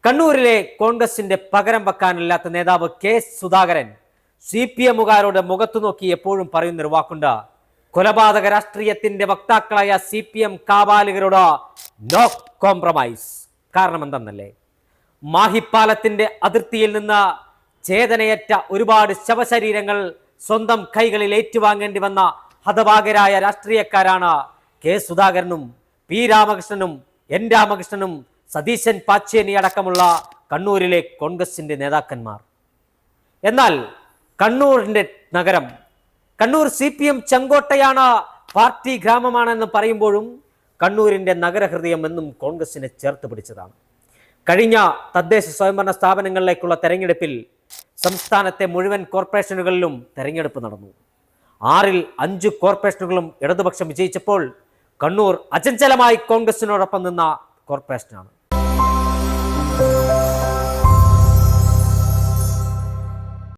കണ്ണൂരിലെ കോൺഗ്രസിന്റെ പകരം വെക്കാനില്ലാത്ത നേതാവ് കെ സുധാകരൻ CPM-കാരുടെ മുഖത്തു നോക്കി എപ്പോഴും പറയുന്നൊരു വാക്കുണ്ട്: കൊലപാതക രാഷ്ട്രീയത്തിന്റെ വക്താക്കളായ CPM കാബാലികരോട് നോ കോംപ്രമൈസ്. കാരണം എന്തെന്നല്ലേ, മാഹിപ്പാലത്തിന്റെ അതിർത്തിയിൽ നിന്ന് ചേതനയറ്റ ഒരുപാട് ശവശരീരങ്ങൾ സ്വന്തം കൈകളിൽ ഏറ്റുവാങ്ങേണ്ടി വന്ന ഹതഭാഗരായ രാഷ്ട്രീയക്കാരാണ് കെ സുധാകരനും പി രാമകൃഷ്ണനും എൻ രാമകൃഷ്ണനും സതീശൻ പാച്ചേനി അടക്കമുള്ള കണ്ണൂരിലെ കോൺഗ്രസിന്റെ നേതാക്കന്മാർ. എന്നാൽ കണ്ണൂരിന്റെ നഗരം, കണ്ണൂർ CPM ചെങ്കോട്ടയാണ്, പാർട്ടി ഗ്രാമമാണെന്ന് പറയുമ്പോഴും കണ്ണൂരിന്റെ നഗരഹൃദയം എന്നും കോൺഗ്രസിനെ ചേർത്ത് പിടിച്ചതാണ്. കഴിഞ്ഞ തദ്ദേശ സ്വയംഭരണ സ്ഥാപനങ്ങളിലേക്കുള്ള തെരഞ്ഞെടുപ്പിൽ സംസ്ഥാനത്തെ മുഴുവൻ കോർപ്പറേഷനുകളിലും തെരഞ്ഞെടുപ്പ് നടന്നു. 6-ൽ 5 കോർപ്പറേഷനുകളും ഇടതുപക്ഷം വിജയിച്ചപ്പോൾ കണ്ണൂർ അചഞ്ചലമായി കോൺഗ്രസിനോടൊപ്പം നിന്ന കോർപ്പറേഷനാണ്.